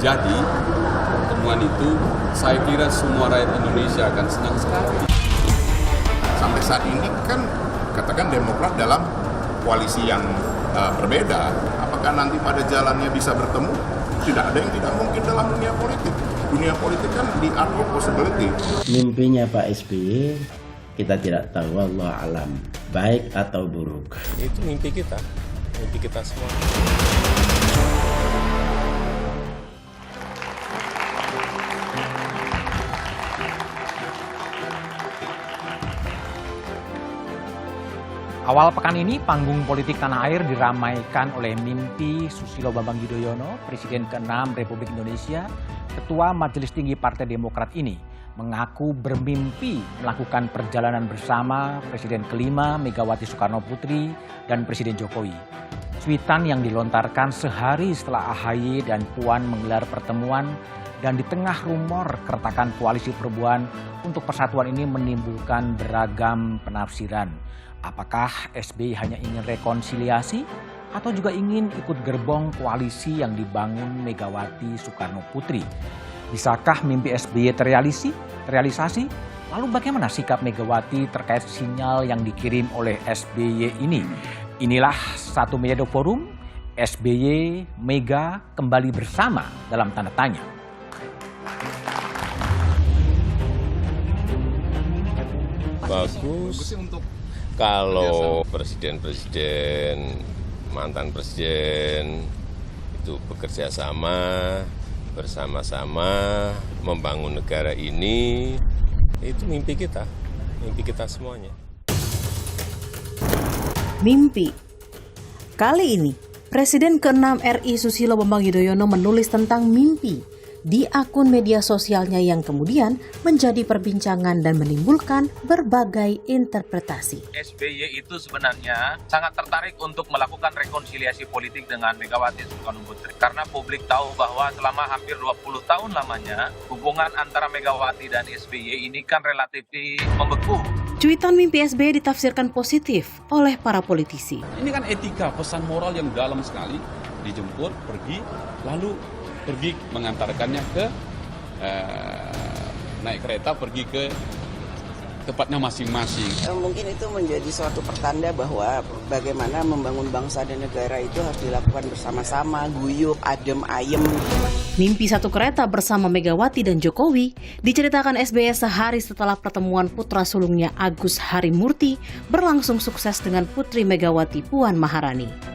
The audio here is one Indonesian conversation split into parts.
terjadi pertemuan itu, saya kira semua rakyat Indonesia akan senang sekali. Sampai saat ini kan katakan Demokrat dalam koalisi yang berbeda. Apakah nanti pada jalannya bisa bertemu? Tidak ada yang tidak mungkin dalam dunia politik. Dunia politik kan the art of possibility. Mimpinya Pak SBY kita tidak tahu, wallahu alam, baik atau buruk. Itu mimpi kita semua. Awal pekan ini, panggung politik tanah air diramaikan oleh mimpi Susilo Bambang Yudhoyono, Presiden ke-6 Republik Indonesia. Ketua Majelis Tinggi Partai Demokrat ini mengaku bermimpi melakukan perjalanan bersama Presiden ke-5 Megawati Soekarno Putri dan Presiden Jokowi. Cuitan yang dilontarkan sehari setelah AHY dan Puan menggelar pertemuan dan di tengah rumor keretakan koalisi perubahan untuk persatuan ini menimbulkan beragam penafsiran. Apakah SBY hanya ingin rekonsiliasi atau juga ingin ikut gerbong koalisi yang dibangun Megawati Soekarno Putri? Bisakah mimpi SBY terrealisasi? Lalu bagaimana sikap Megawati terkait sinyal yang dikirim oleh SBY ini? Inilah Satu Meja Forum, SBY Mega kembali bersama dalam tanda tanya. Bagus kalau presiden-presiden, mantan presiden itu bekerja sama, bersama-sama membangun negara ini. Itu mimpi kita semuanya. Mimpi. Kali ini, Presiden ke-6 RI Susilo Bambang Yudhoyono menulis tentang mimpi di akun media sosialnya yang kemudian menjadi perbincangan dan menimbulkan berbagai interpretasi. SBY itu sebenarnya sangat tertarik untuk melakukan rekonsiliasi politik dengan Megawati Soekarno Putri. Karena publik tahu bahwa selama hampir 20 tahun lamanya, hubungan antara Megawati dan SBY ini kan relatif membeku. Cuitan mimpi SBY ditafsirkan positif oleh para politisi. Ini kan etika, pesan moral yang dalam sekali, dijemput, pergi, lalu pergi mengantarkannya ke naik kereta pergi ke tempatnya masing-masing. Mungkin itu menjadi suatu pertanda bahwa bagaimana membangun bangsa dan negara itu harus dilakukan bersama-sama, guyup, adem, ayem. Mimpi satu kereta bersama Megawati dan Jokowi diceritakan SBY sehari setelah pertemuan putra sulungnya Agus Harimurti berlangsung sukses dengan Putri Megawati Puan Maharani.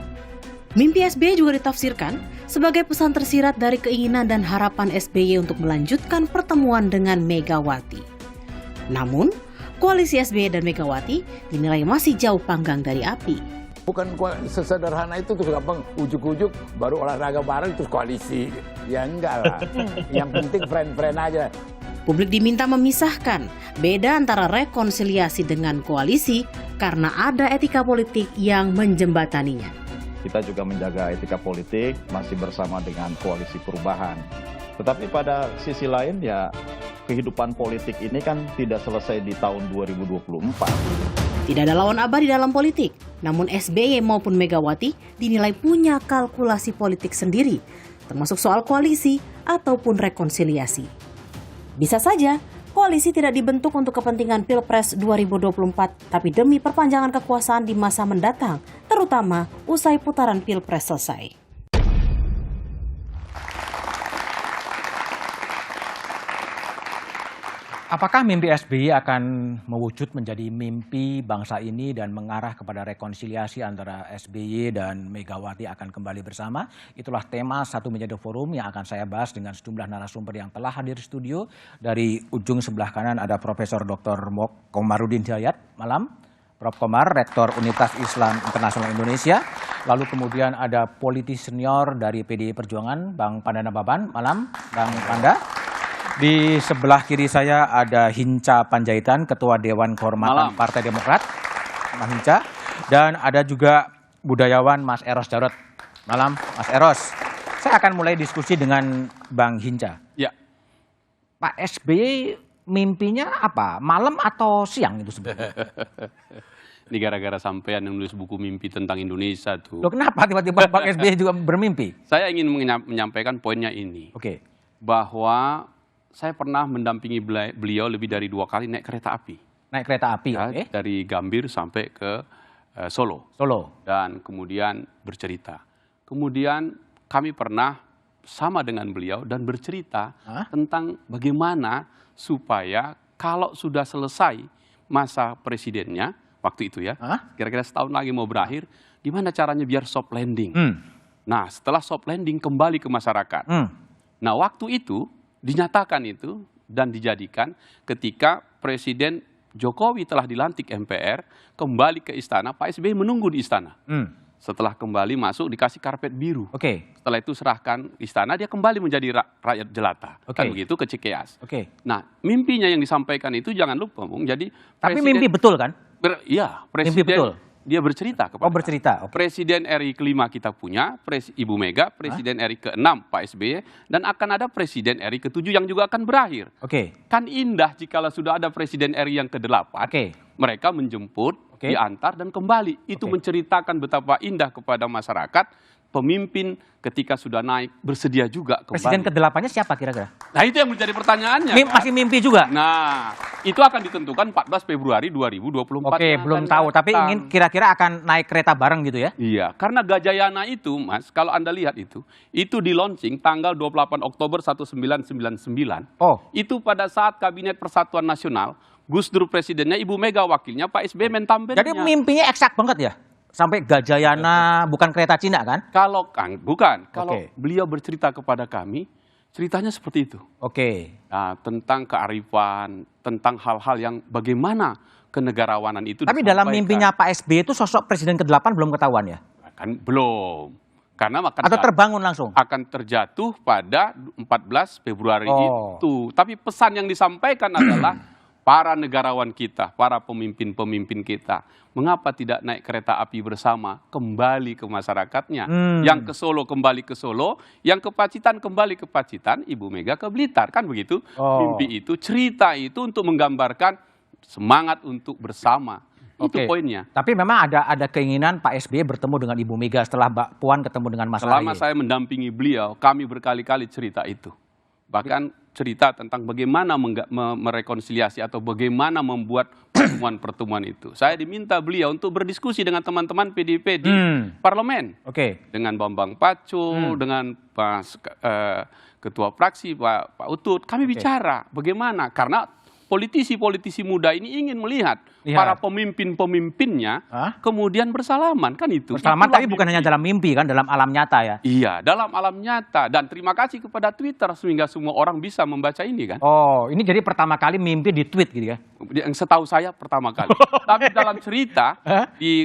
Mimpi SBY juga ditafsirkan sebagai pesan tersirat dari keinginan dan harapan SBY untuk melanjutkan pertemuan dengan Megawati. Namun, koalisi SBY dan Megawati dinilai masih jauh panggang dari api. Bukan sesederhana itu terus gampang ujuk-ujuk baru olahraga bareng terus koalisi. Ya enggak lah. Yang penting friend-friend aja. Publik diminta memisahkan beda antara rekonsiliasi dengan koalisi karena ada etika politik yang menjembataninya. Kita juga menjaga etika politik, masih bersama dengan koalisi perubahan. Tetapi pada sisi lain ya kehidupan politik ini kan tidak selesai di tahun 2024. Tidak ada lawan abadi dalam politik, namun SBY maupun Megawati dinilai punya kalkulasi politik sendiri, termasuk soal koalisi ataupun rekonsiliasi. Bisa saja koalisi tidak dibentuk untuk kepentingan Pilpres 2024, tapi demi perpanjangan kekuasaan di masa mendatang, terutama usai putaran Pilpres selesai. Apakah mimpi SBY akan mewujud menjadi mimpi bangsa ini dan mengarah kepada rekonsiliasi antara SBY dan Megawati akan kembali bersama? Itulah tema Satu Meja Forum yang akan saya bahas dengan sejumlah narasumber yang telah hadir di studio. Dari ujung sebelah kanan ada Profesor Dr. Komarudin Hidayat, malam. Prof. Komar, Rektor Universitas Islam Internasional Indonesia. Lalu kemudian ada politisi senior dari PDI Perjuangan, Bang Pandana Baban, malam, Bang Panda. Di sebelah kiri saya ada Hinca Panjaitan, Ketua Dewan Kehormatan Partai Demokrat, Mas Hinca. Dan ada juga budayawan Mas Eros Jarot. Malam, Mas Eros. Saya akan mulai diskusi dengan Bang Hinca. Ya. Pak SBY mimpinya apa? Malam atau siang itu sebenarnya? Ini gara-gara sampean yang nulis buku mimpi tentang Indonesia tuh. Loh, kenapa tiba-tiba Pak SBY juga bermimpi? Saya ingin menyampaikan poinnya ini. Oke. Bahwa saya pernah mendampingi beliau lebih dari 2 kali naik kereta api. Naik kereta api, Ya, oke. dari Gambir sampai ke Solo. Solo. Dan kemudian bercerita. Kemudian kami pernah sama dengan beliau dan bercerita tentang bagaimana supaya kalau sudah selesai masa presidennya, waktu itu ya, kira-kira setahun lagi mau berakhir, gimana caranya biar soft landing. Nah, setelah soft landing kembali ke masyarakat. Nah, waktu itu dinyatakan itu dan dijadikan ketika Presiden Jokowi telah dilantik MPR, kembali ke istana, Pak SBY menunggu di istana. Setelah kembali masuk dikasih karpet biru. Oke. Setelah itu serahkan istana, dia kembali menjadi rakyat jelata. Kan begitu ke Cikeas. Oke. Nah, mimpinya yang disampaikan itu jangan lupa, Bung. Jadi Tapi mimpi betul kan? Iya, Presiden. Mimpi betul. Dia bercerita kepada bercerita. Oke. Presiden RI kelima kita punya, Ibu Mega, Presiden RI ke-6 Pak SBY, dan akan ada Presiden RI ke-7 yang juga akan berakhir. Oke. Kan indah jikalau sudah ada Presiden RI yang ke-8, mereka menjemput, diantar dan kembali. Itu menceritakan betapa indah kepada masyarakat, pemimpin ketika sudah naik bersedia juga kembali. Presiden ke-8-nya siapa kira-kira? Nah, itu yang menjadi pertanyaannya. Masih mimpi juga? Nah, itu akan ditentukan 14 Februari 2024. Oke, belum tahu. Tapi ingin kira-kira akan naik kereta bareng gitu ya? Iya, karena Gajayana itu, Mas, kalau Anda lihat itu di launching tanggal 28 Oktober 1999. Oh. Itu pada saat Kabinet Persatuan Nasional, Gus Dur presidennya, Ibu Mega wakilnya, Pak SBY mentampennya. Jadi mimpinya eksak banget ya? Sampai Gajayana, bukan kereta Cina kan? Bukan. Kalau beliau bercerita kepada kami, ceritanya seperti itu. Oke. Nah, tentang kearifan, tentang hal-hal yang bagaimana kenegarawanan itu. Tapi dalam mimpinya Pak SBY itu sosok Presiden ke-8 belum ketahuan ya? Kan belum. Karena atau terbangun langsung? Akan terjatuh pada 14 Februari itu. Tapi pesan yang disampaikan adalah para negarawan kita, para pemimpin-pemimpin kita, mengapa tidak naik kereta api bersama, kembali ke masyarakatnya. Yang ke Solo kembali ke Solo, yang ke Pacitan kembali ke Pacitan, Ibu Mega ke Blitar, kan begitu? Mimpi itu, cerita itu untuk menggambarkan semangat untuk bersama. Itu poinnya. Tapi memang ada keinginan Pak SBY bertemu dengan Ibu Mega setelah Mbak Puan ketemu dengan Mas Ahaye. Selama saya mendampingi beliau, kami berkali-kali cerita itu. Bahkan cerita tentang bagaimana merekonsiliasi atau bagaimana membuat pertemuan-pertemuan itu. Saya diminta beliau untuk berdiskusi dengan teman-teman PDIP di parlemen. Dengan Bambang Pacul, dengan Ketua Fraksi Pak Utut. Kami bicara bagaimana, karena politisi-politisi muda ini ingin melihat para pemimpin-pemimpinnya kemudian bersalaman, kan itu. Bersalaman tapi bukan hanya dalam mimpi kan, dalam alam nyata ya? Iya, dalam alam nyata. Dan terima kasih kepada Twitter sehingga semua orang bisa membaca ini kan. Oh, ini jadi pertama kali mimpi di tweet gitu ya? Yang setahu saya pertama kali. Tapi dalam cerita,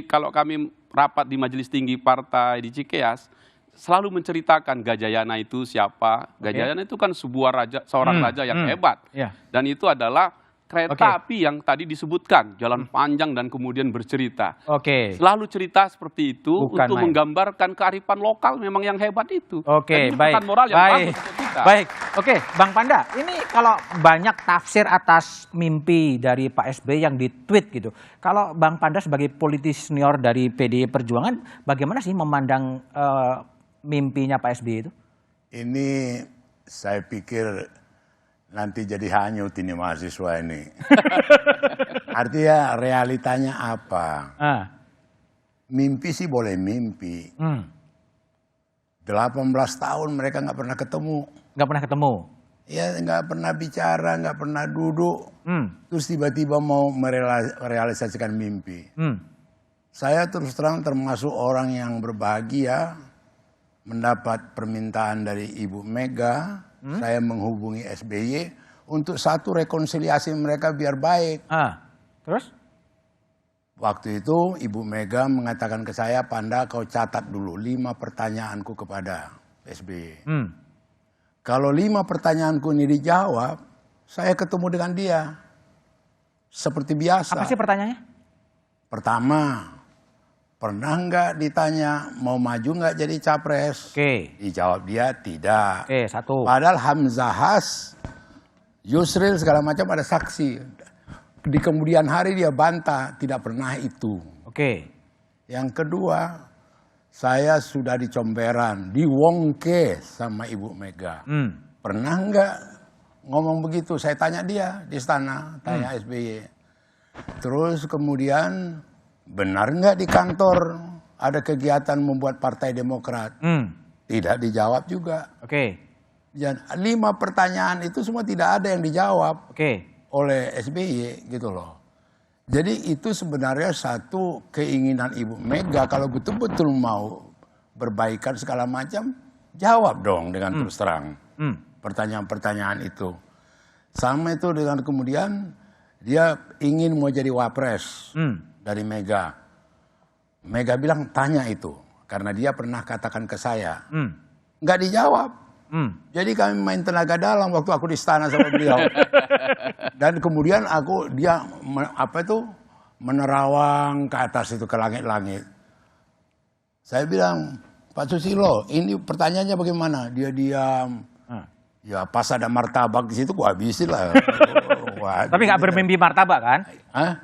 kalau kami rapat di Majelis Tinggi Partai di Cikeas, selalu menceritakan Gajayana itu siapa. Gajayana itu kan seorang raja yang hebat. Dan itu adalah kereta api yang tadi disebutkan, jalan panjang dan kemudian bercerita. Selalu cerita seperti itu untuk menggambarkan kearifan lokal memang yang hebat itu. Baik. Moral yang bagus untuk kita. Baik. Bang Panda, ini kalau banyak tafsir atas mimpi dari Pak SBY yang di-tweet gitu. Kalau Bang Panda sebagai politisi senior dari PDI Perjuangan, bagaimana sih memandang mimpinya Pak SBY itu? Ini saya pikir nanti jadi hanyut ini mahasiswa ini. Artinya realitanya apa? Mimpi sih boleh mimpi. 18 tahun mereka nggak pernah ketemu. Nggak pernah ketemu? Ya nggak pernah bicara, nggak pernah duduk. Terus tiba-tiba mau merealisasikan mimpi. Saya terus terang termasuk orang yang berbahagia mendapat permintaan dari Ibu Mega. Saya menghubungi SBY untuk satu rekonsiliasi mereka biar baik. Terus? Waktu itu Ibu Mega mengatakan ke saya, Panda kau catat dulu 5 pertanyaanku kepada SBY. Kalau 5 pertanyaanku ini dijawab, saya ketemu dengan dia. Seperti biasa. Apa sih pertanyaannya? Pertama, pernah nggak ditanya mau maju nggak jadi capres? Dijawab dia tidak. Satu. Padahal Hamzahas, Yusril segala macam ada saksi. Di kemudian hari dia bantah tidak pernah itu. Oke. Yang kedua, saya sudah dicomberan, diwongke sama Ibu Mega. Pernah nggak ngomong begitu? Saya tanya dia di istana, tanya SBY. Terus kemudian, benar nggak di kantor ada kegiatan membuat Partai Demokrat? Tidak dijawab juga. Oke. 5 pertanyaan itu semua tidak ada yang dijawab oleh SBY gitu loh. Jadi itu sebenarnya satu keinginan Ibu Mega, kalau betul-betul mau berbaikan segala macam, jawab dong dengan terus terang pertanyaan-pertanyaan itu. Sama itu dengan kemudian dia ingin mau jadi wapres dari Mega. Mega bilang tanya itu, karena dia pernah katakan ke saya. Nggak dijawab. Jadi kami main tenaga dalam waktu aku di istana sama beliau. Dan kemudian dia menerawang ke atas itu, ke langit-langit. Saya bilang, Pak Susilo, ini pertanyaannya bagaimana? Dia diam. Ya pas ada martabak di situ, gua habisin lah. Tapi nggak bermimpi martabak kan?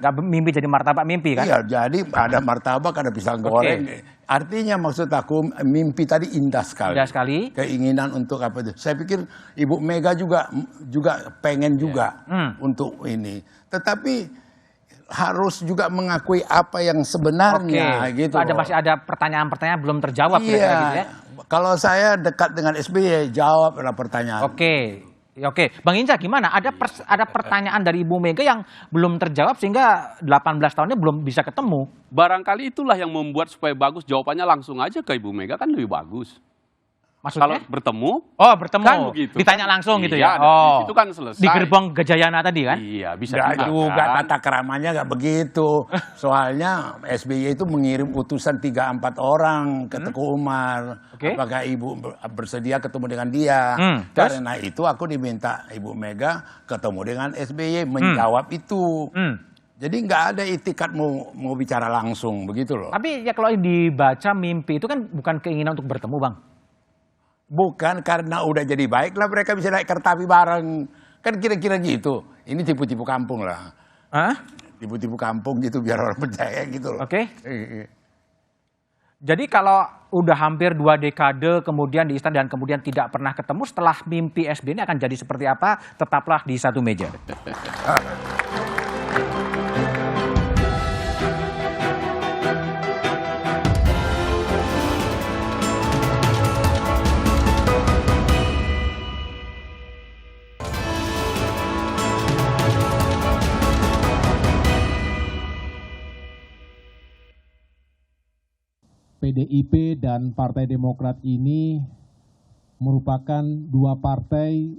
Nggak mimpi jadi martabak mimpi kan? Iya, jadi ada martabak, ada pisang goreng. Artinya maksud aku mimpi tadi indah sekali. Indah sekali. Keinginan untuk apa itu? Saya pikir Ibu Mega juga pengen juga untuk ini. Tetapi harus juga mengakui apa yang sebenarnya gitu. Masih ada pertanyaan-pertanyaan belum terjawab gitu ya. Kalau saya dekat dengan SBY, jawablah pertanyaan. Oke, Bang Hinca gimana? Ada pertanyaan dari Ibu Mega yang belum terjawab sehingga 18 tahunnya belum bisa ketemu. Barangkali itulah yang membuat supaya bagus jawabannya langsung aja ke Ibu Mega, kan lebih bagus. Maksudnya? Kalau bertemu, bertemu. Kan begitu. Ditanya langsung gitu ya. Itu kan selesai. Di gerbong Gajayana tadi kan? Iya, bisa juga tata keramanya nggak begitu. Soalnya SBY itu mengirim utusan 3-4 orang ke Teguh Umar. Apakah Ibu bersedia ketemu dengan dia? Karena itu aku diminta Ibu Mega ketemu dengan SBY menjawab itu. Jadi nggak ada itikat mau bicara langsung begitu loh. Tapi ya kalau dibaca mimpi itu kan bukan keinginan untuk bertemu, Bang. Bukan, karena udah jadi baik lah mereka bisa naik kereta api bareng. Kan kira-kira gitu. Ini tipu-tipu kampung lah. Tipu-tipu kampung gitu biar orang percaya gitu loh. Jadi kalau udah hampir 2 dekade kemudian di istana dan kemudian tidak pernah ketemu, setelah mimpi SBY ini akan jadi seperti apa? Tetaplah di satu meja. PDIP dan Partai Demokrat ini merupakan 2 partai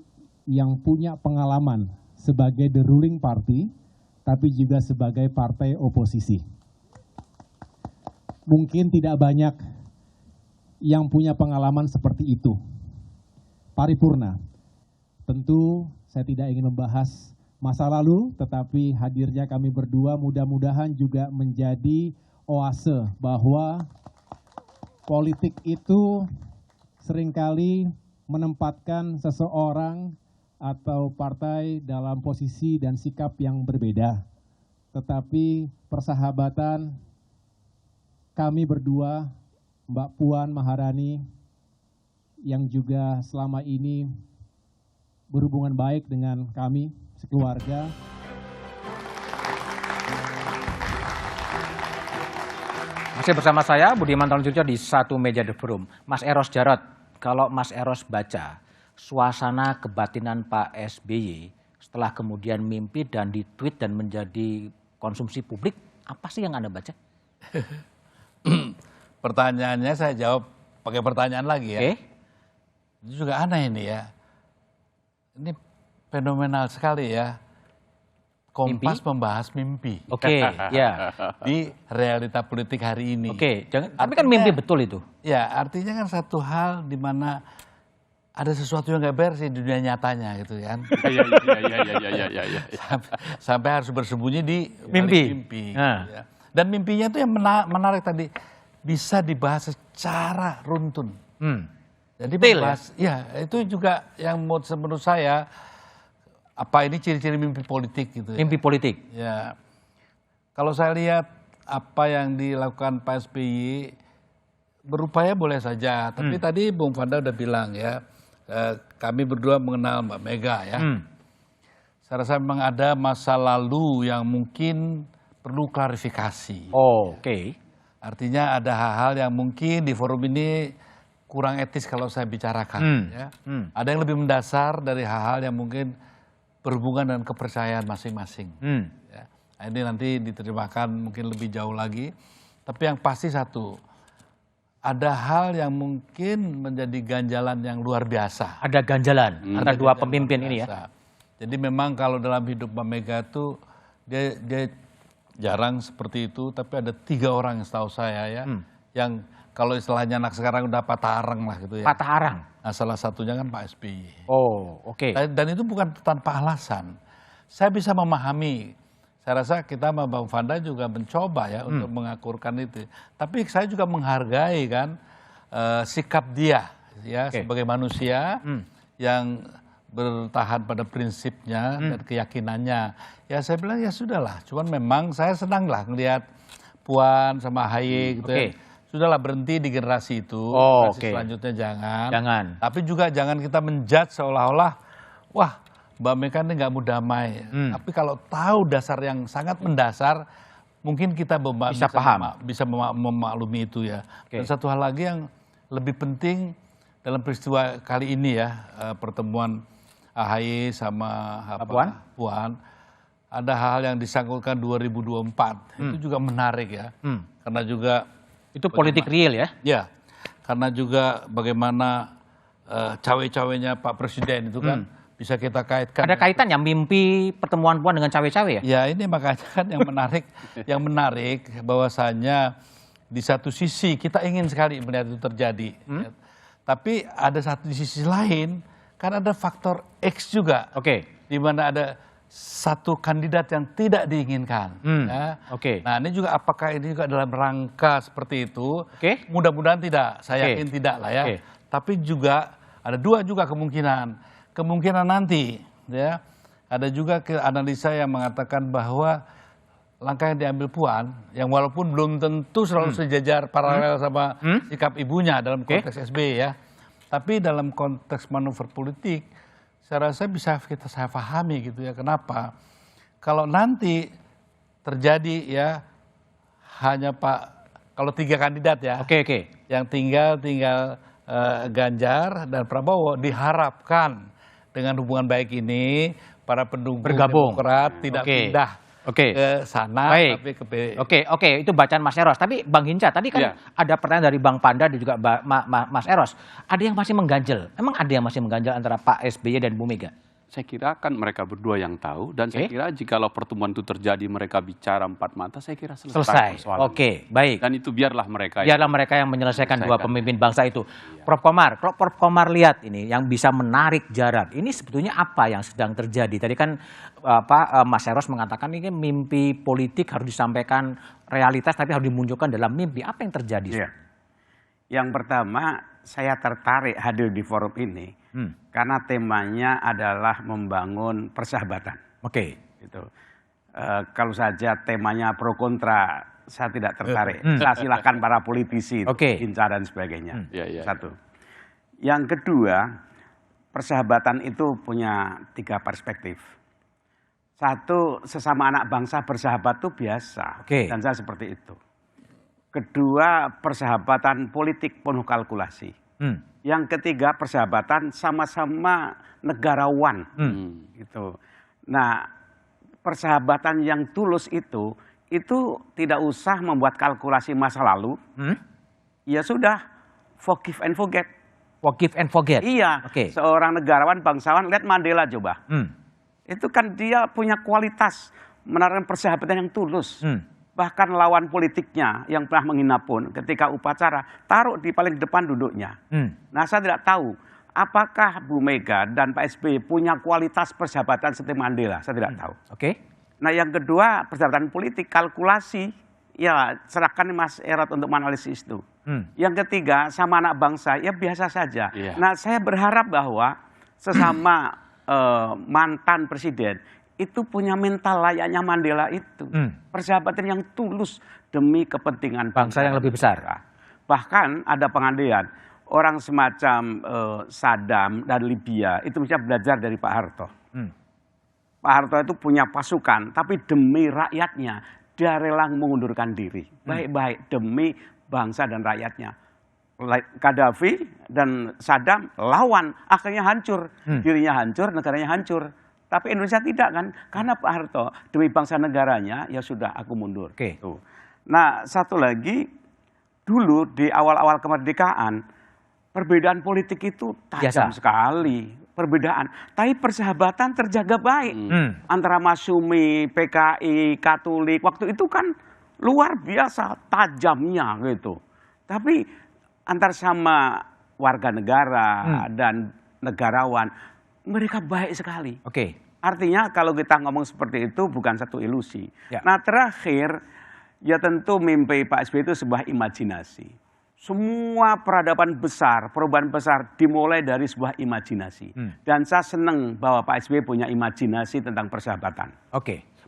yang punya pengalaman sebagai the ruling party, tapi juga sebagai partai oposisi. Mungkin tidak banyak yang punya pengalaman seperti itu. Paripurna, tentu saya tidak ingin membahas masa lalu, tetapi hadirnya kami berdua mudah-mudahan juga menjadi oase bahwa politik itu seringkali menempatkan seseorang atau partai dalam posisi dan sikap yang berbeda. Tetapi persahabatan kami berdua, Mbak Puan Maharani, yang juga selama ini berhubungan baik dengan kami sekeluarga. Masih bersama saya, Budiman Talunjurjo di satu meja The Forum. Mas Eros Jarot, kalau Mas Eros baca suasana kebatinan Pak SBY setelah kemudian mimpi dan ditweet dan menjadi konsumsi publik, apa sih yang Anda baca? Pertanyaannya saya jawab pakai pertanyaan lagi ya. Itu juga aneh ini ya. Ini fenomenal sekali ya. Kompas membahas mimpi. Ya. Di realita politik hari ini. Tapi kan mimpi betul itu. Ya, artinya kan satu hal di mana ada sesuatu yang nggak beres di dunia nyatanya gitu kan. Iya. Sampai harus bersembunyi di mimpi. Ya. Dan mimpinya itu yang menarik tadi, bisa dibahas secara runtun. Jadi membahas, ya itu juga yang menurut saya, apa ini ciri-ciri mimpi politik gitu ya. Mimpi politik? Ya, kalau saya lihat apa yang dilakukan Pak SBY berupaya boleh saja. Tapi tadi Bung Fanda udah bilang ya, kami berdua mengenal Mbak Mega ya. Saya rasa memang ada masa lalu yang mungkin perlu klarifikasi. Oke. Artinya ada hal-hal yang mungkin di forum ini kurang etis kalau saya bicarakan. Ya. Ada yang lebih mendasar dari hal-hal yang mungkin berhubungan dengan kepercayaan masing-masing. Ya. Nah, ini nanti diterjemahkan mungkin lebih jauh lagi. Tapi yang pasti satu, ada hal yang mungkin menjadi ganjalan yang luar biasa. Ada ganjalan antara dua pemimpin ini ya. Jadi memang kalau dalam hidup Mbak Mega itu dia jarang seperti itu, tapi ada 3 orang yang setahu saya ya, yang kalau istilahnya anak sekarang udah patah arang lah gitu ya. Patah arang? Nah salah satunya kan Pak SBY. Oke. Dan itu bukan tanpa alasan. Saya bisa memahami, saya rasa kita sama Bang Fanda juga mencoba ya untuk mengakurkan itu. Tapi saya juga menghargai kan sikap dia ya sebagai manusia yang bertahan pada prinsipnya dan keyakinannya. Ya saya bilang ya sudahlah, cuman memang saya senang lah ngelihat Puan sama AHY gitu ya. Sudahlah berhenti di generasi itu, generasi selanjutnya jangan. Tapi juga jangan kita menjudge seolah-olah, wah Mbak Mega ini nggak mau damai. Tapi kalau tahu dasar yang sangat mendasar, mungkin kita bisa memaklumi itu ya. Dan satu hal lagi yang lebih penting dalam peristiwa kali ini ya, pertemuan AHY sama Puan, ada hal yang disangkutkan 2024, itu juga menarik ya, karena juga itu politik real ya? Ya, karena juga bagaimana cawe-cawenya Pak Presiden itu kan bisa kita kaitkan. Ada kaitannya mimpi pertemuan Puan dengan cawe-cawe ya? Ya ini makanya kan yang menarik bahwasanya di satu sisi kita ingin sekali melihat itu terjadi, ya. Tapi ada di sisi lain kan ada faktor X juga, di mana ada satu kandidat yang tidak diinginkan. Ya. Nah ini juga apakah ini juga dalam rangka seperti itu? Mudah-mudahan tidak, saya yakin tidak lah ya. Tapi juga ada 2 juga kemungkinan nanti ya. Ada juga analisa yang mengatakan bahwa langkah yang diambil Puan, yang walaupun belum tentu selalu sejajar paralel sama sikap ibunya dalam konteks SBY ya. Tapi dalam konteks manuver politik, saya rasa saya pahami gitu ya. Kenapa? Kalau nanti terjadi ya hanya kalau 3 kandidat ya, yang tinggal Ganjar dan Prabowo, diharapkan dengan hubungan baik ini para pendukung Demokrat tidak pindah ke sana. Baik. Tapi itu bacaan Mas Eros. Tapi Bang Hinca, tadi kan ada pertanyaan dari Bang Panda dan juga Mas Eros. Ada yang masih mengganjel. Emang ada yang masih mengganjel antara Pak SBY dan Bu Mega? Saya kira kan mereka berdua yang tahu, dan saya kira jikalau pertemuan itu terjadi mereka bicara 4 mata, saya kira selesai. Baik. Dan itu biarlah mereka yang menyelesaikan 2 pemimpin bangsa itu. Prof Komar, kalau Prof Komar lihat ini yang bisa menarik jarak, ini sebetulnya apa yang sedang terjadi? Tadi kan Mas Eros mengatakan ini mimpi politik harus disampaikan realitas, tapi harus dimunculkan dalam mimpi. Apa yang terjadi? Yang pertama, saya tertarik hadir di forum ini karena temanya adalah membangun persahabatan. Gitu. Kalau saja temanya pro kontra, saya tidak tertarik. Saya silakan para politisi, Hinca dan sebagainya. Satu. Yang kedua, persahabatan itu punya 3 perspektif. Satu, sesama anak bangsa bersahabat itu biasa, dan saya seperti itu. Kedua, persahabatan politik penuh kalkulasi. Yang ketiga, persahabatan sama-sama negarawan. Gitu. Nah, persahabatan yang tulus itu tidak usah membuat kalkulasi masa lalu. Ya sudah, forgive and forget. Forgive and forget? Iya, seorang negarawan, bangsawan, lihat Mandela coba. Itu kan dia punya kualitas menaruh persahabatan yang tulus. Bahkan lawan politiknya yang pernah menghina pun ketika upacara taruh di paling depan duduknya. Nah saya tidak tahu apakah Bu Mega dan Pak SBY punya kualitas persahabatan seperti Mandela, saya tidak tahu. Nah yang kedua, persahabatan politik, kalkulasi, ya serahkan Mas Erot untuk menganalisis itu. Yang ketiga, sama anak bangsa, ya biasa saja. Nah saya berharap bahwa sesama mantan presiden itu punya mental layaknya Mandela itu. Persahabatan yang tulus demi kepentingan bangsa yang lebih besar. Bahkan ada pengandaian, orang semacam Saddam dan Libya itu bisa belajar dari Pak Harto. Pak Harto itu punya pasukan, tapi demi rakyatnya dia rela mengundurkan diri. Baik-baik demi bangsa dan rakyatnya. Gaddafi dan Saddam lawan, akhirnya hancur. Dirinya hancur, negaranya hancur. Tapi Indonesia tidak kan, karena Pak Harto demi bangsa negaranya, ya sudah aku mundur. Tuh. Nah, satu lagi, dulu di awal-awal kemerdekaan, perbedaan politik itu tajam sekali. Perbedaan, tapi persahabatan terjaga baik. Antara Masyumi, PKI, Katolik, waktu itu kan luar biasa tajamnya gitu. Tapi antar sama warga negara dan negarawan, mereka baik sekali. Artinya kalau kita ngomong seperti itu bukan satu ilusi. Nah terakhir, ya tentu mimpi Pak SBY itu sebuah imajinasi. Semua peradaban besar, perubahan besar dimulai dari sebuah imajinasi. Dan saya senang bahwa Pak SBY punya imajinasi tentang persahabatan.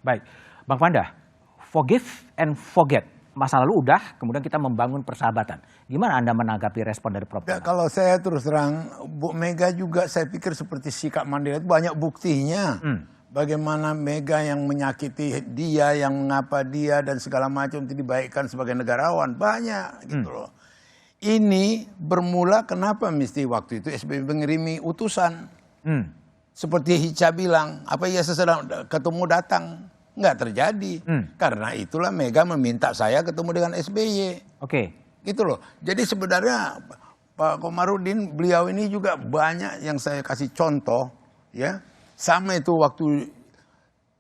Baik. Bang Panda, forgive and forget. Masa lalu udah, kemudian kita membangun persahabatan. Gimana Anda menanggapi respon dari Prof? Ya, kalau saya terus terang, Bu Mega juga saya pikir seperti sikap Mandela itu banyak buktinya. Bagaimana Mega yang menyakiti dia, yang mengapa dia dan segala macam itu dibaikkan sebagai negarawan. Banyak gitu loh. Ini bermula kenapa mesti waktu itu SBY mengirimi utusan. Seperti Hica bilang, apa ya sesedang ketemu datang. Nggak terjadi. Karena itulah Mega meminta saya ketemu dengan SBY. Gitu loh. Jadi sebenarnya Pak Komarudin, beliau ini juga banyak yang saya kasih contoh. Ya, sama itu waktu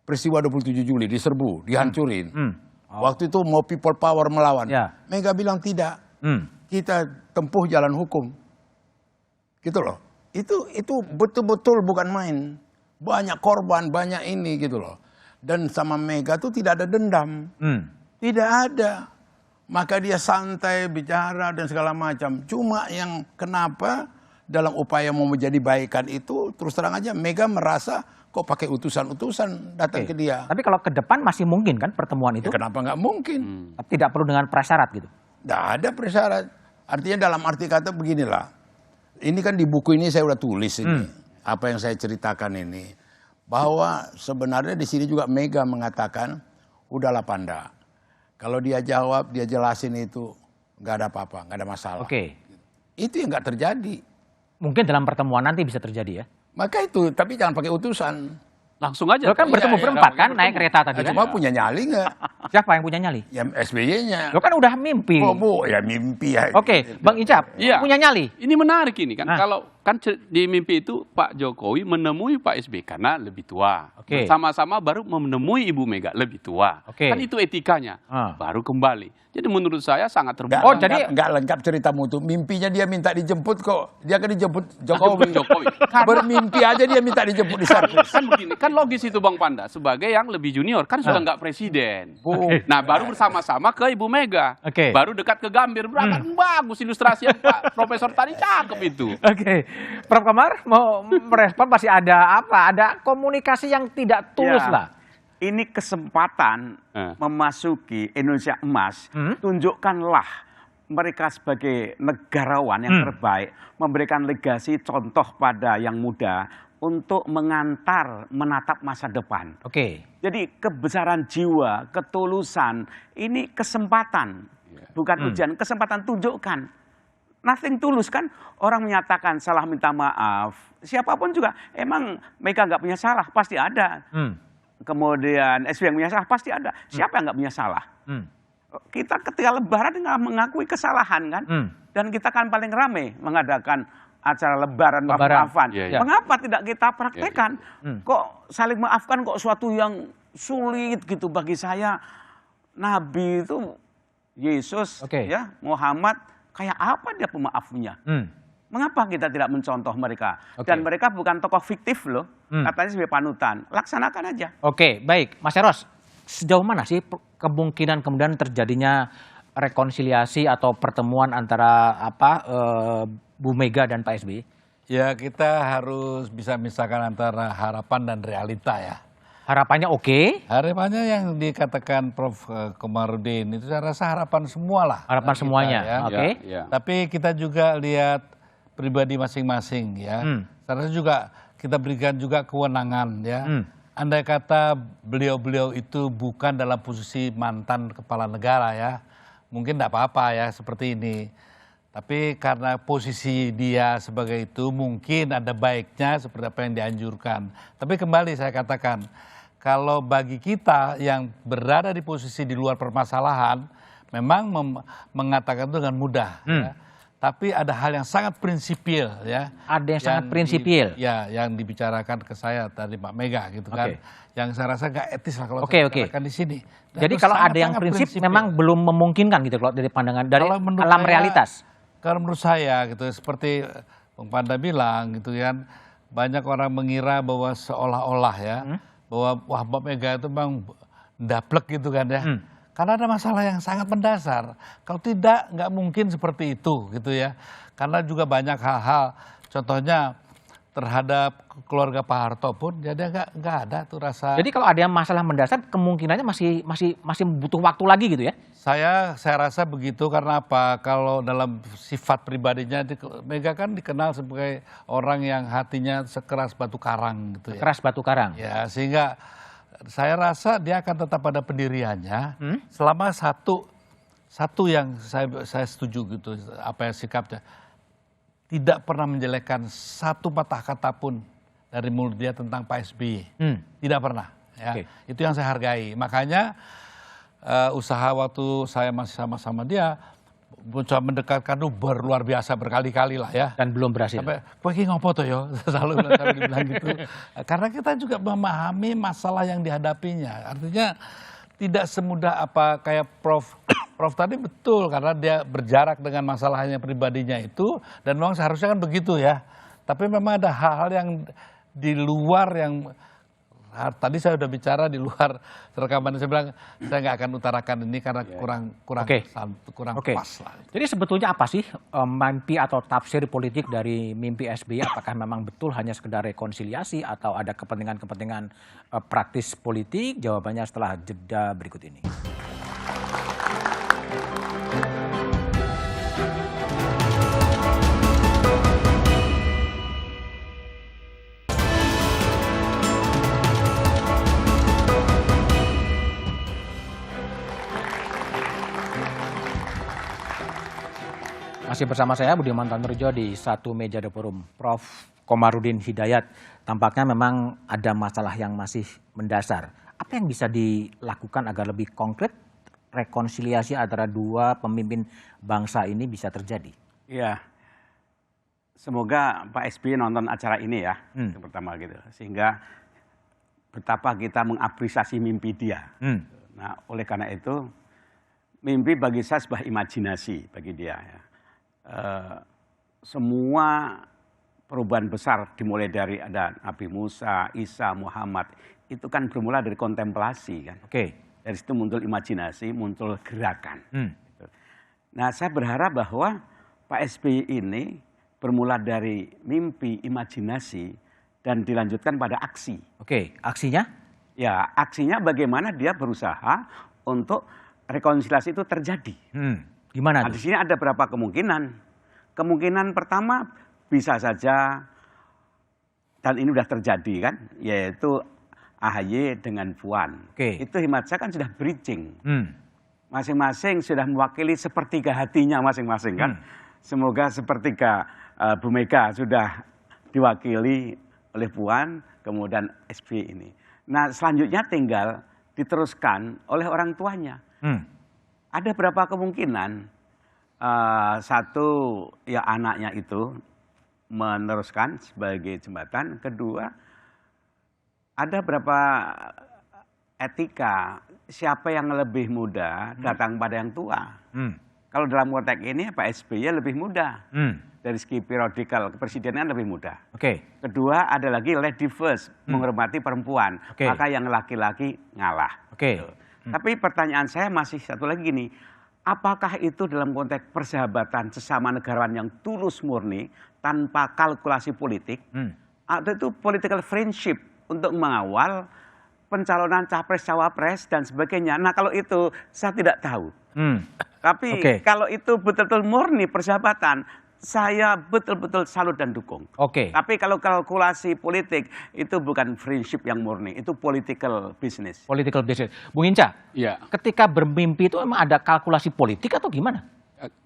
peristiwa 27 Juli diserbu, dihancurin. Waktu itu mau people power melawan. Mega bilang tidak. Kita tempuh jalan hukum. Gitu loh. Itu betul-betul bukan main. Banyak korban, banyak ini gitu loh. Dan sama Mega tuh tidak ada dendam. Tidak ada. Maka dia santai bicara dan segala macam. Cuma yang kenapa dalam upaya mau menjadi baikan itu terus terang aja Mega merasa kok pakai utusan-utusan datang ke dia. Tapi kalau ke depan masih mungkin kan pertemuan itu? Ya, kenapa nggak mungkin? Tapi tidak perlu dengan prasyarat gitu? Tidak ada prasyarat. Artinya dalam arti kata beginilah. Ini kan di buku ini saya udah tulis ini. Apa yang saya ceritakan ini. Bahwa sebenarnya di sini juga Mega mengatakan, udahlah Panda. Kalau dia jawab, dia jelasin itu, nggak ada apa-apa, nggak ada masalah. Itu yang nggak terjadi. Mungkin dalam pertemuan nanti bisa terjadi ya? Maka itu, tapi jangan pakai utusan. Langsung aja. Lo kan bertemu berempat kan, naik kereta tadi kan? Cuma punya nyali nggak? Siapa yang punya nyali? Ya SBY-nya. Lo kan udah mimpi. Oh Bu, ya mimpi ya. Bang Icap, punya nyali? Ini menarik ini kan, kalau kan di mimpi itu Pak Jokowi menemui Pak SBY karena lebih tua. Sama-sama baru menemui Ibu Mega lebih tua. Kan itu etikanya. Baru kembali. Jadi menurut saya sangat terbuka. Jadi nggak lengkap ceritamu tuh. Mimpinya dia minta dijemput kok. Dia kan dijemput Jokowi. Bermimpi aja dia minta dijemput di servis. Kan begini, kan logis itu Bang Panda. Sebagai yang lebih junior, kan sudah nggak presiden. Nah baru bersama-sama ke Ibu Mega. Baru dekat ke Gambir. Bagus ilustrasi yang Pak Profesor tadi cakep itu. Prof Komar mau merespon masih ada apa? Ada komunikasi yang tidak tulus lah. Ini kesempatan memasuki Indonesia emas. Tunjukkanlah mereka sebagai negarawan yang terbaik. Memberikan legasi contoh pada yang muda. Untuk mengantar, menatap masa depan. Jadi kebesaran jiwa, ketulusan. Ini kesempatan. Bukan ujian, kesempatan tunjukkan. Nothing tulus kan, orang menyatakan salah minta maaf. Siapapun juga, emang Mega nggak punya salah, pasti ada. Kemudian SBY yang punya salah, pasti ada. Siapa yang nggak punya salah? Kita ketika lebaran nggak mengakui kesalahan kan. Dan kita kan paling rame mengadakan acara lebaran maaf-maafan. Mengapa tidak kita praktekkan? Kok saling maafkan kok suatu yang sulit gitu bagi saya. Nabi itu, Yesus, ya Muhammad, kayak apa dia pemaafnya? Mengapa kita tidak mencontoh mereka? Dan mereka bukan tokoh fiktif loh. Katanya sebagai panutan. Laksanakan aja. Baik. Mas Eros, sejauh mana sih kemungkinan kemudian terjadinya rekonsiliasi atau pertemuan antara Bu Mega dan Pak SBY? Ya kita harus bisa misahkan antara harapan dan realita ya. Harapannya oke? Harapannya yang dikatakan Prof. Komarudin itu saya rasa harapan semua lah. Harapan semuanya, ya. oke. Tapi kita juga lihat pribadi masing-masing ya. Saya rasa juga kita berikan juga kewenangan ya. Andai kata beliau-beliau itu bukan dalam posisi mantan kepala negara ya, mungkin tidak apa-apa ya seperti ini. Tapi karena posisi dia sebagai itu mungkin ada baiknya seperti apa yang dianjurkan. Tapi kembali saya katakan, kalau bagi kita yang berada di posisi di luar permasalahan, memang mengatakan itu dengan mudah. Ya. Tapi ada hal yang sangat prinsipil ya. Ada yang sangat prinsipil. Yang dibicarakan ke saya tadi Pak Mega gitu kan. Yang saya rasa nggak etis lah kalau saya bicarakan di sini. Dan jadi kalau ada yang prinsip memang belum memungkinkan gitu kalau dari pandangan dari alam realitas. Kalau menurut saya gitu seperti Bung Panda bilang gitu kan, banyak orang mengira bahwa seolah-olah ya bahwa wah Mbak Mega itu memang daplek gitu kan ya. Karena ada masalah yang sangat mendasar. Kalau tidak, nggak mungkin seperti itu gitu ya. Karena juga banyak hal-hal, contohnya terhadap keluarga Pak Harto pun, jadi nggak ada tuh rasa. Jadi kalau ada yang masalah mendasar, kemungkinannya masih butuh waktu lagi gitu ya? Saya rasa begitu karena apa? Kalau dalam sifat pribadinya, Mega kan dikenal sebagai orang yang hatinya sekeras batu karang gitu ya. Sekeras batu karang. Ya, sehingga saya rasa dia akan tetap pada pendiriannya selama satu yang saya setuju gitu apa yang sikapnya tidak pernah menjelekkan satu patah kata pun dari mulut dia tentang Pak SBY. Tidak pernah ya. Itu yang saya hargai. Makanya usaha waktu saya masih sama-sama dia mencoba mendekatkan luar biasa berkali-kali lah ya. Dan belum berhasil. Sampai, "Kowe ngopo to yo?" Selalu dibilang gitu. Karena kita juga memahami masalah yang dihadapinya. Artinya tidak semudah apa kayak Prof tadi betul karena dia berjarak dengan masalahnya pribadinya itu dan memang seharusnya kan begitu ya. Tapi memang ada hal-hal yang di luar yang tadi saya sudah bicara di luar rekaman, saya bilang saya nggak akan utarakan ini karena kurang pas lah. Jadi sebetulnya apa sih mimpi atau tafsir politik dari mimpi SBY? Apakah memang betul hanya sekedar rekonsiliasi atau ada kepentingan-kepentingan praktis politik? Jawabannya setelah jeda berikut ini. Masih bersama saya Budiman Tanurjo di satu meja The Forum. Prof. Komarudin Hidayat, tampaknya memang ada masalah yang masih mendasar. Apa yang bisa dilakukan agar lebih konkret rekonsiliasi antara dua pemimpin bangsa ini bisa terjadi? Iya, semoga Pak SBY nonton acara ini ya, yang pertama gitu. Sehingga betapa kita mengapresiasi mimpi dia. Nah, oleh karena itu, mimpi bagi saya sebuah imajinasi bagi dia ya. Semua perubahan besar dimulai dari ada Nabi Musa, Isa, Muhammad itu kan bermula dari kontemplasi kan. Dari situ muncul imajinasi, muncul gerakan. Nah, saya berharap bahwa Pak SBY ini bermula dari mimpi, imajinasi dan dilanjutkan pada aksi. Aksinya? Ya, aksinya bagaimana dia berusaha untuk rekonsiliasi itu terjadi. Gimana? Nah, di sini ada beberapa kemungkinan. Kemungkinan pertama bisa saja, dan ini sudah terjadi kan, yaitu AHY dengan Puan. Itu hemat saya kan sudah bridging. Masing-masing sudah mewakili sepertiga hatinya masing-masing kan. Semoga sepertiga Bu Mega sudah diwakili oleh Puan, kemudian SBY ini. Nah, selanjutnya tinggal diteruskan oleh orang tuanya. Ada berapa kemungkinan, satu ya anaknya itu meneruskan sebagai jembatan, kedua ada berapa etika, siapa yang lebih muda datang pada yang tua. Kalau dalam konteks ini Pak SBY lebih muda, dari segi periodikal kepresidenan lebih muda. Kedua ada lagi lady first, menghormati perempuan, maka yang laki-laki ngalah. Tapi pertanyaan saya masih satu lagi gini, apakah itu dalam konteks persahabatan sesama negarawan yang tulus murni tanpa kalkulasi politik, atau itu political friendship untuk mengawal pencalonan capres-cawapres dan sebagainya. Nah kalau itu saya tidak tahu. Tapi kalau itu betul-betul murni persahabatan, saya betul-betul salut dan dukung. Tapi kalau kalkulasi politik itu bukan friendship yang murni, itu political business. Political business. Bung Hinca, ketika bermimpi itu emang ada kalkulasi politik atau gimana?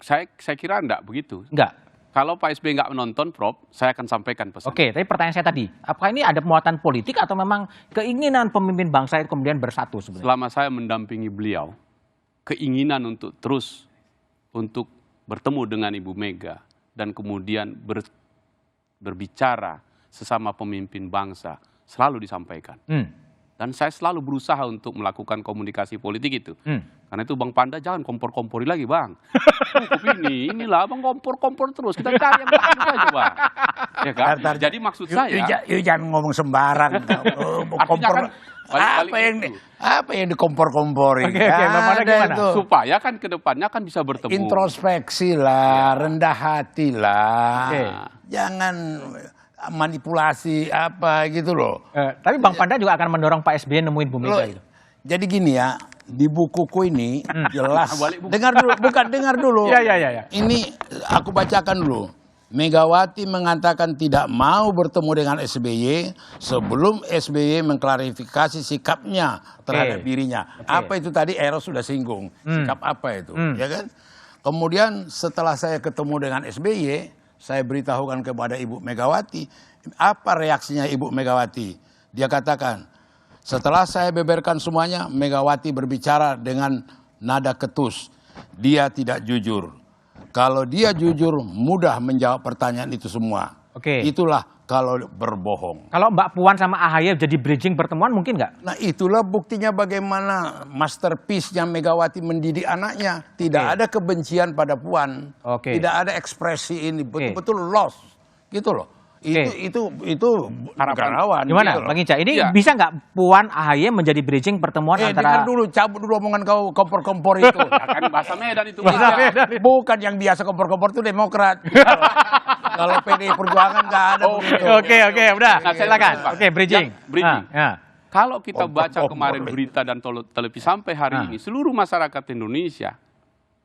Saya kira enggak begitu. Enggak. Kalau Pak SBY nggak menonton, Prof, saya akan sampaikan pesan. Tapi pertanyaan saya tadi, apakah ini ada muatan politik atau memang keinginan pemimpin bangsa itu kemudian bersatu sebenarnya? Selama saya mendampingi beliau, keinginan untuk terus untuk bertemu dengan Ibu Mega dan kemudian berbicara sesama pemimpin bangsa selalu disampaikan. Dan saya selalu berusaha untuk melakukan komunikasi politik itu. Karena itu Bang Panda jangan kompor-kompori lagi Bang. Cukup inilah Bang kompor-kompor terus. Kita cari yang bagus aja Bang. Ya kan? Jadi maksud saya. Jangan ngomong sembarang. Artinya kan apa yang dikompor-kompori? Supaya kan ke depannya kan bisa bertemu. Introspeksi lah, rendah hati lah. Jangan manipulasi apa gitu loh. Tapi Bang Panda juga akan mendorong Pak SBY nemuin Bu Mega itu. Jadi gini ya, di bukuku ini jelas. Dengar dulu. Ini aku bacakan dulu. Megawati mengatakan tidak mau bertemu dengan SBY sebelum SBY mengklarifikasi sikapnya terhadap dirinya. Apa itu tadi Eros sudah singgung. Sikap apa itu, ya kan? Kemudian setelah saya ketemu dengan SBY, saya beritahukan kepada Ibu Megawati, apa reaksinya Ibu Megawati? Dia katakan, setelah saya beberkan semuanya, Megawati berbicara dengan nada ketus. Dia tidak jujur. Kalau dia jujur, mudah menjawab pertanyaan itu semua. Itulah kalau berbohong. Kalau Mbak Puan sama AHY jadi bridging pertemuan mungkin nggak? Nah itulah buktinya bagaimana masterpiece-nya Megawati mendidik anaknya. Tidak ada kebencian pada Puan. Tidak ada ekspresi ini. Betul-betul lost. Gitu loh. Itu negarawan. Gimana gitu Bang Hinca? Ini bisa nggak Puan AHY menjadi bridging pertemuan antara... Dengar dulu, cabut dulu omongan kau kompor-kompor itu. Kan bahasa Medan itu. Bukan yang biasa kompor-kompor itu Demokrat. Kalau PDI Perjuangan nggak ada begitu. Oke, udah. Silakan. Bridging. Kalau kita baca kemarin berita dan televisi sampai hari ini, seluruh masyarakat Indonesia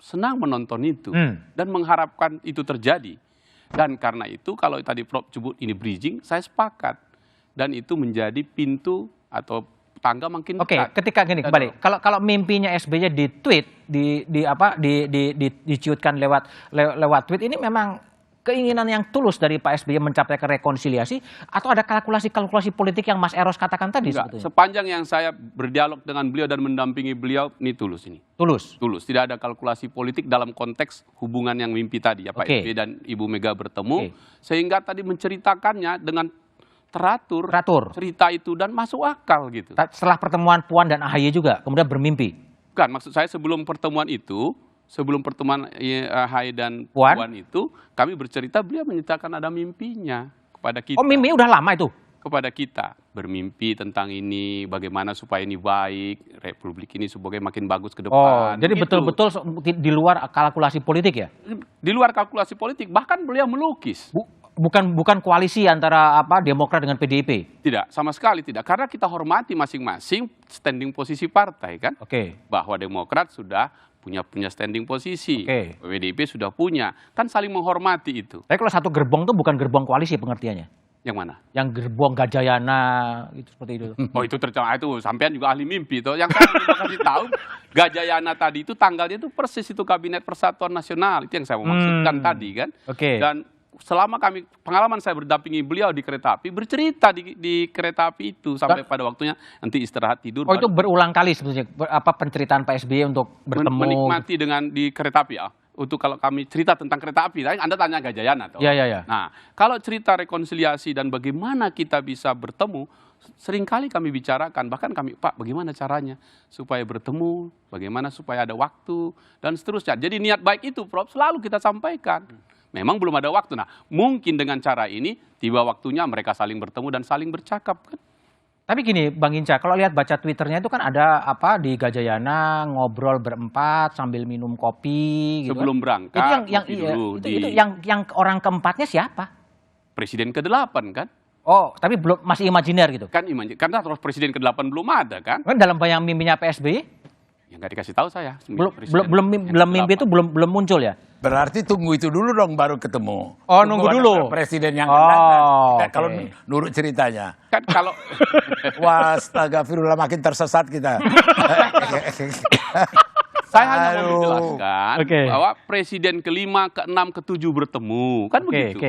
senang menonton itu dan mengharapkan itu terjadi. Dan karena itu kalau tadi Prof sebut ini bridging, saya sepakat. Dan itu menjadi pintu atau tangga makin dekat. Ketika gini kembali, kalau mimpinya SBY di tweet, diciutkan lewat tweet, ini memang keinginan yang tulus dari Pak SBY mencapai rekonsiliasi atau ada kalkulasi politik yang Mas Eros katakan tadi? Sepanjang yang saya berdialog dengan beliau dan mendampingi beliau, ini tulus ini. Tulus? Tulus, tidak ada kalkulasi politik dalam konteks hubungan yang mimpi tadi ya Pak SBY dan Ibu Mega bertemu, sehingga tadi menceritakannya dengan teratur cerita itu dan masuk akal gitu. Setelah pertemuan Puan dan AHY juga kemudian bermimpi? Bukan, maksud saya sebelum pertemuan itu, sebelum pertemuan AHY dan Puan itu, kami bercerita beliau menceritakan ada mimpinya kepada kita. Oh, mimpi udah lama itu? Kepada kita, bermimpi tentang ini, bagaimana supaya ini baik, Republik ini sebagai makin bagus ke depan. Jadi betul-betul di luar kalkulasi politik ya? Di luar kalkulasi politik, bahkan beliau melukis. Bukan koalisi antara Demokrat dengan PDIP? Tidak, sama sekali tidak. Karena kita hormati masing-masing standing posisi partai kan. Bahwa Demokrat sudah punya standing posisi, PDIP sudah punya, kan saling menghormati itu. Tapi kalau satu gerbong itu bukan gerbong koalisi pengertiannya? Yang mana? Yang gerbong Gajayana, itu seperti itu. Oh itu sampean juga ahli mimpi itu. Yang saya mau kasih tahu, Gajayana tadi itu tanggalnya itu persis itu Kabinet Persatuan Nasional, itu yang saya mau maksudkan tadi kan. Dan selama pengalaman saya berdampingi beliau di kereta api, bercerita di kereta api itu sampai pada waktunya nanti istirahat tidur. Oh itu berulang kali sebetulnya penceritaan Pak SBY untuk bertemu. Menikmati di kereta api ya. Untuk kalau kami cerita tentang kereta api, Anda tanya Gajayana. Nah kalau cerita rekonsiliasi dan bagaimana kita bisa bertemu, seringkali kami bicarakan, bahkan Pak bagaimana caranya supaya bertemu, bagaimana supaya ada waktu, dan seterusnya. Jadi niat baik itu Prof selalu kita sampaikan. Memang belum ada waktu. Nah, mungkin dengan cara ini tiba waktunya mereka saling bertemu dan saling bercakap kan. Tapi gini, Bang Hinca, kalau lihat baca Twitternya itu kan ada di Gajayana ngobrol berempat sambil minum kopi gitu. Sebelum berangkat. Itu yang orang keempatnya siapa? Presiden ke-8 kan. Oh, tapi belum, masih imajiner gitu? Kan imajiner, karena terus presiden ke-8 belum ada kan? Kan dalam bayang mimpinya Pak SBY? Ya nggak dikasih tahu saya. Belum mimpi itu belum muncul ya? Berarti tunggu itu dulu dong baru ketemu. Oh, nunggu dulu. Presiden yang akan datang. Okay. Kalau nurut ceritanya. Kan kalau wah, astagfirullah, makin tersesat kita. Saya hanya mau menjelaskan bahwa presiden ke-5, ke-6, ke-7 bertemu. Kan begitu.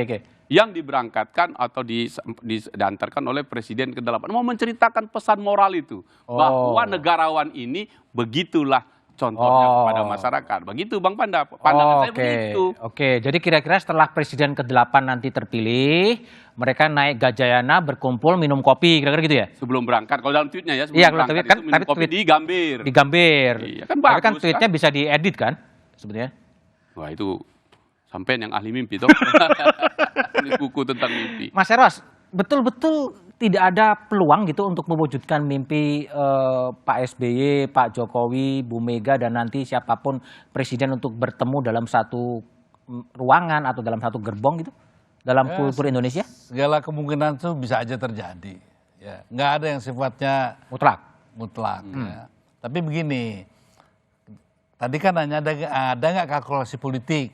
Yang diberangkatkan atau diantarkan oleh presiden ke-8. Mau menceritakan pesan moral itu. Bahwa negarawan ini begitulah contohnya kepada masyarakat. Begitu Bang Panda. Pandangan saya begitu. Oke, jadi kira-kira setelah presiden ke-8 nanti terpilih, mereka naik Gajayana, berkumpul, minum kopi, kira-kira gitu ya? Sebelum berangkat, kalau dalam tweetnya ya, sebelum berangkat itu minum kopi di Gambir. Di Gambir. Iya, kan bagus, tapi kan tweetnya bisa diedit kan, sebetulnya? Wah itu, sampean yang ahli mimpi toh. Tulis buku tentang mimpi. Mas Eros, betul-betul tidak ada peluang gitu untuk mewujudkan mimpi Pak SBY, Pak Jokowi, Bu Mega, dan nanti siapapun presiden untuk bertemu dalam satu ruangan atau dalam satu gerbong gitu? Dalam kultur Indonesia? Segala kemungkinan itu bisa aja terjadi. Ya, nggak ada yang sifatnya mutlak. Ya. Tapi begini, tadi kan hanya ada nggak kalkulasi politik?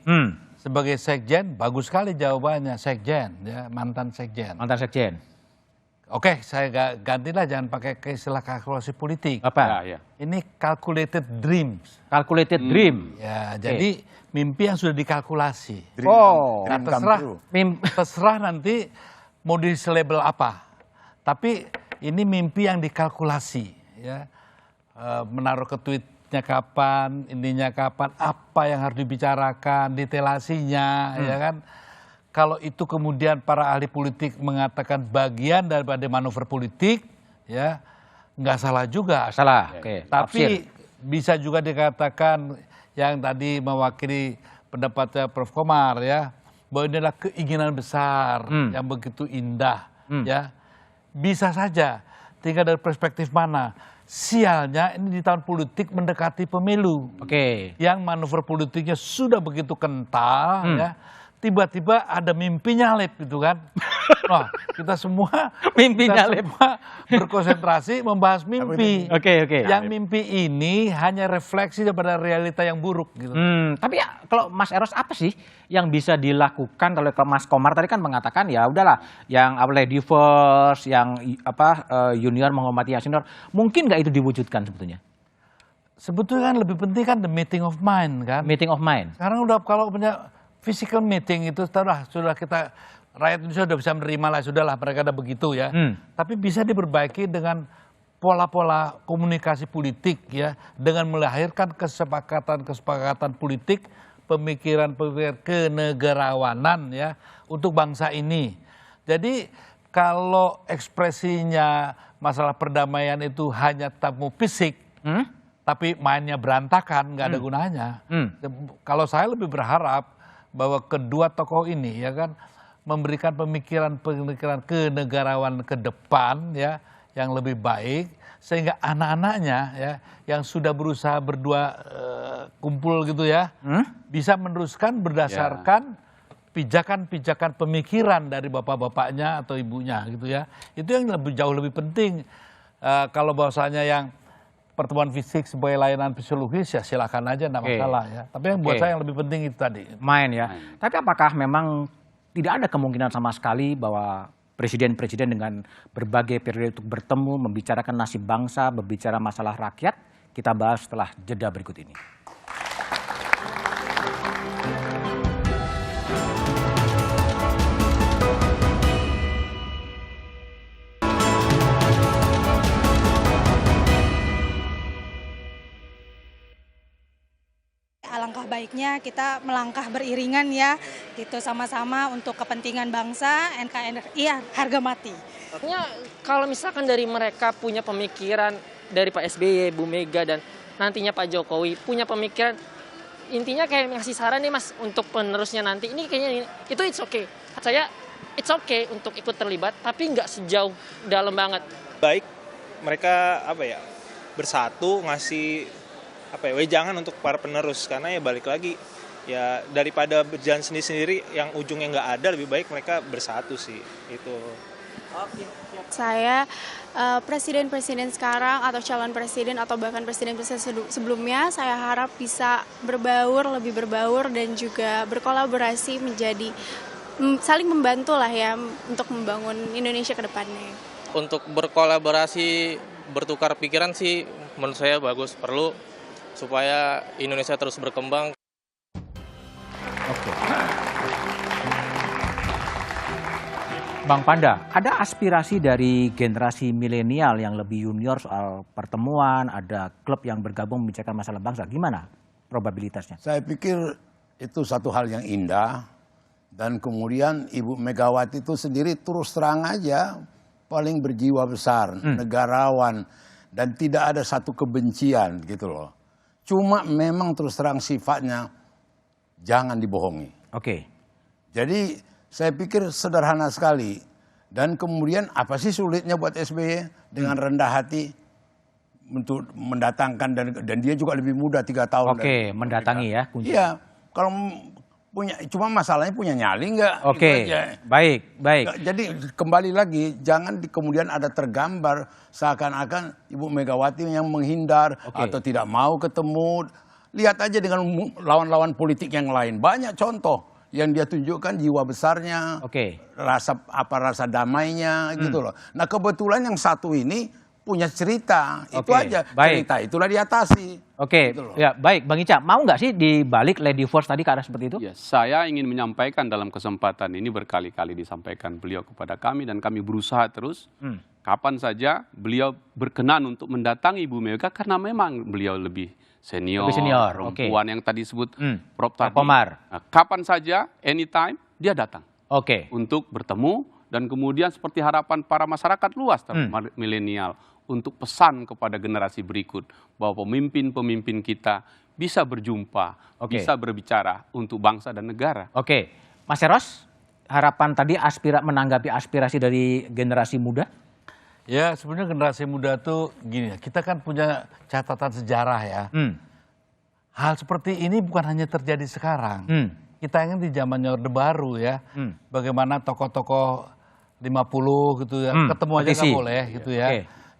Sebagai sekjen, bagus sekali jawabannya, sekjen, ya, mantan sekjen. Mantan sekjen. Oke, saya gantilah, jangan pakai istilah kalkulasi politik. Apa? Ini calculated dreams. Calculated dream. Ya, jadi mimpi yang sudah dikalkulasi. Nah, terserah nanti mau di-label apa. Tapi ini mimpi yang dikalkulasi. Ya. Menaruh ke tweetnya kapan, ininya kapan, apa yang harus dibicarakan, detailasinya, ya kan. Kalau itu kemudian para ahli politik mengatakan bagian daripada manuver politik, ya nggak salah juga. Salah. Tapi bisa juga dikatakan yang tadi mewakili pendapatnya Prof. Komar, ya, bahwa ini adalah keinginan besar yang begitu indah, ya. Bisa saja, tinggal dari perspektif mana. Sialnya ini di tahun politik mendekati pemilu, yang manuver politiknya sudah begitu kental, ya. Tiba-tiba ada mimpi nyalip gitu kan. Wah, kita semua berkonsentrasi membahas mimpi. Yang mimpi ini hanya refleksi daripada realita yang buruk gitu. Tapi ya, kalau Mas Eros apa sih yang bisa dilakukan? Kalau Mas Komar tadi kan mengatakan ya udahlah, yang lady first, yang junior menghormati yang senior, mungkin nggak itu diwujudkan sebetulnya? Sebetulnya kan lebih penting kan the meeting of mind kan. Meeting of mind. Sekarang udah kalau punya physical meeting itu sudah kita, rakyat Indonesia sudah bisa menerima lah, sudahlah mereka ada begitu ya. Tapi bisa diperbaiki dengan pola-pola komunikasi politik, ya, dengan melahirkan kesepakatan politik, pemikiran kenegarawanan, ya, untuk bangsa ini. Jadi kalau ekspresinya masalah perdamaian itu hanya tamu fisik, tapi mainnya berantakan, nggak ada gunanya. Kalau saya lebih berharap bahwa kedua tokoh ini, ya kan, memberikan pemikiran kenegarawan ke depan, ya, yang lebih baik, sehingga anak-anaknya, ya, yang sudah berusaha berdua kumpul gitu, ya, bisa meneruskan berdasarkan pijakan-pijakan pemikiran dari bapak-bapaknya atau ibunya gitu, ya. Itu yang jauh lebih penting. Kalau bahwasanya yang pertemuan fisik sebagai layanan fisiologis, ya silakan aja, enggak masalah, ya. Tapi yang buat saya yang lebih penting itu tadi. Main, ya. Tapi apakah memang tidak ada kemungkinan sama sekali bahwa presiden-presiden dengan berbagai periode untuk bertemu, membicarakan nasib bangsa, berbicara masalah rakyat? Kita bahas setelah jeda berikut ini. Alangkah baiknya kita melangkah beriringan, ya, gitu, sama-sama untuk kepentingan bangsa. NKRI harga mati. Kalau misalkan dari mereka punya pemikiran, dari Pak SBY, Bu Mega, dan nantinya Pak Jokowi punya pemikiran, intinya kayak ngasih saran nih Mas untuk penerusnya nanti, ini kayaknya itu it's okay. Saya it's okay untuk ikut terlibat, tapi nggak sejauh dalam banget. Baik mereka bersatu ngasih wejangan untuk para penerus, karena ya balik lagi, ya daripada berjalan sendiri-sendiri yang ujungnya nggak ada, lebih baik mereka bersatu sih itu. Saya presiden-presiden sekarang atau calon presiden atau bahkan presiden-presiden sebelumnya saya harap bisa lebih berbaur dan juga berkolaborasi menjadi saling membantu lah ya untuk membangun Indonesia ke depannya. Untuk berkolaborasi, bertukar pikiran sih menurut saya bagus, perlu supaya Indonesia terus berkembang. Bang Panda, ada aspirasi dari generasi milenial yang lebih junior soal pertemuan, ada klub yang bergabung membicarakan masalah bangsa. Gimana probabilitasnya? Saya pikir itu satu hal yang indah. Dan kemudian Ibu Megawati itu sendiri terus terang aja paling berjiwa besar, negarawan. Dan tidak ada satu kebencian gitu loh. Cuma memang terus terang sifatnya jangan dibohongi. Oke. Jadi saya pikir sederhana sekali. Dan kemudian apa sih sulitnya buat SBY dengan rendah hati untuk mendatangkan dan dia juga lebih muda 3 tahun. Oke, mendatangi ya kunci. Iya, kalau punya cuma masalahnya punya nyali nggak? Oke, gitu aja. baik. Jadi kembali lagi jangan kemudian ada tergambar seakan-akan Ibu Megawati yang menghindar atau tidak mau ketemu. Lihat aja dengan lawan-lawan politik yang lain, banyak contoh yang dia tunjukkan jiwa besarnya, rasa damainya gitu loh. Nah kebetulan yang satu ini punya cerita, itu aja. Cerita itulah diatasi. Oke, gitu ya baik Bang Ica, mau nggak sih dibalik Lady Force tadi ke arah seperti itu? Ya, saya ingin menyampaikan dalam kesempatan ini berkali-kali disampaikan beliau kepada kami dan kami berusaha terus. Kapan saja beliau berkenan untuk mendatangi Ibu Mega karena memang beliau lebih senior, perempuan yang tadi disebut Prof tadi. Komar. Nah, kapan saja, anytime, dia datang. Untuk bertemu dan kemudian seperti harapan para masyarakat luas, milenial, untuk pesan kepada generasi berikut bahwa pemimpin-pemimpin kita bisa berjumpa, bisa berbicara untuk bangsa dan negara. Mas Eros, harapan tadi menanggapi aspirasi dari generasi muda? Ya sebenarnya generasi muda tuh gini, kita kan punya catatan sejarah ya. Hal seperti ini bukan hanya terjadi sekarang. Kita ingin di zamannya Orde Baru ya. Bagaimana tokoh-tokoh 50 gitu ya, ketemu aja nggak boleh gitu ya.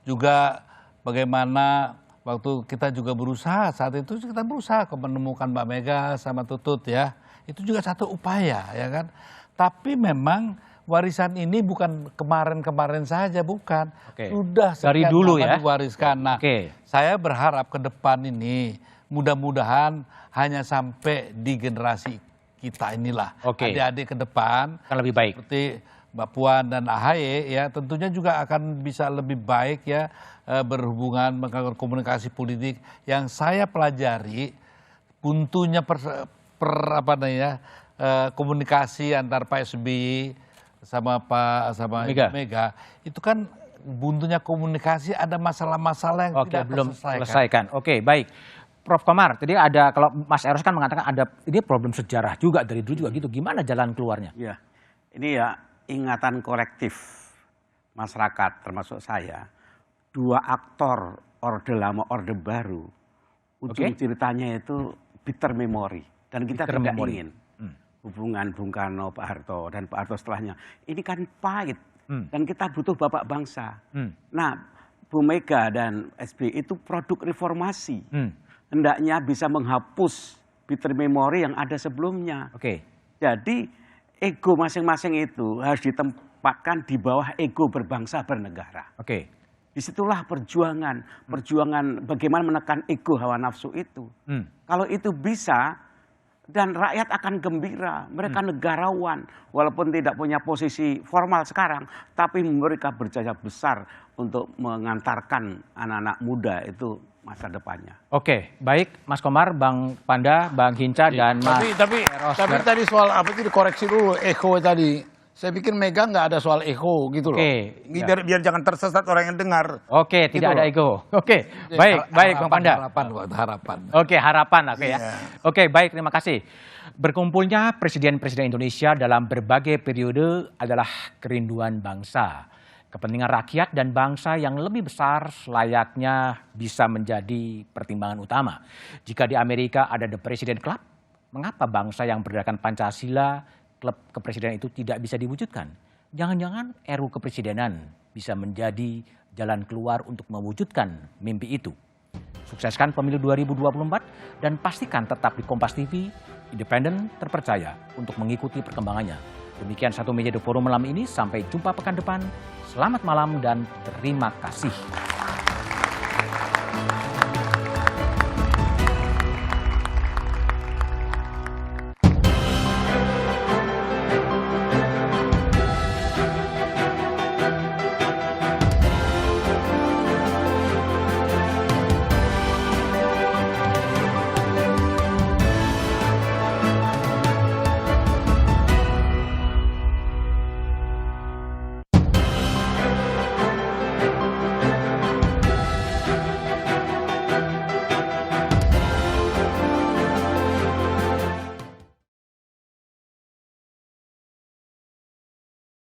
Juga bagaimana waktu kita juga berusaha, saat itu kita berusaha menemukan Mbak Mega sama Tutut ya. Itu juga satu upaya ya kan. Tapi memang warisan ini bukan kemarin-kemarin saja, bukan. Sudah dari dulu ya diwariskan. Nah, saya berharap ke depan ini mudah-mudahan hanya sampai di generasi kita inilah. Adik-adik ke depan akan lebih baik. Seperti Mbak Puan dan AHY ya, tentunya juga akan bisa lebih baik ya berhubungan melakukan komunikasi politik. Yang saya pelajari buntunya komunikasi antar Pak SBY sama Mega itu kan buntunya komunikasi, ada masalah-masalah yang tidak belum terselesaikan. Baik. Prof Komar, tadi ada, kalau Mas Eros kan mengatakan ada ini problem sejarah juga dari dulu juga gitu. Gimana jalan keluarnya? Ya, ini ya ingatan kolektif masyarakat termasuk saya. 2 aktor Orde Lama, Orde Baru. Ujung ceritanya itu bitter memory dan kita tidak ingin hubungan Bung Karno, Pak Harto, dan Pak Harto setelahnya. Ini kan pahit, dan kita butuh bapak bangsa. Nah, Bu Mega dan SBY itu produk reformasi. Hendaknya bisa menghapus bitter memory yang ada sebelumnya. Jadi, ego masing-masing itu harus ditempatkan di bawah ego berbangsa bernegara. Disitulah perjuangan bagaimana menekan ego hawa nafsu itu. Kalau itu bisa, dan rakyat akan gembira, mereka negarawan, walaupun tidak punya posisi formal sekarang, tapi mereka berjaya besar untuk mengantarkan anak-anak muda itu masa depannya. Baik Mas Komar, Bang Panda, Bang Hinca, dan Mas Eros. Tapi tadi soal apa itu dikoreksi dulu, echo tadi. Saya pikir Mega nggak ada soal echo gitu loh. Biar jangan tersesat orang yang dengar. Tidak gitu ada echo. Baik Bang Panda. Harapan. Harapan ya. Baik, terima kasih. Berkumpulnya presiden-presiden Indonesia dalam berbagai periode adalah kerinduan bangsa. Kepentingan rakyat dan bangsa yang lebih besar selayaknya bisa menjadi pertimbangan utama. Jika di Amerika ada The President Club, mengapa bangsa yang berdasarkan Pancasila, klub kepresidenan itu tidak bisa diwujudkan? Jangan-jangan RUU Kepresidenan bisa menjadi jalan keluar untuk mewujudkan mimpi itu. Sukseskan pemilu 2024 dan pastikan tetap di Kompas TV, independen, terpercaya untuk mengikuti perkembangannya. Demikian Satu Meja The Forum malam ini, sampai jumpa pekan depan. Selamat malam dan terima kasih.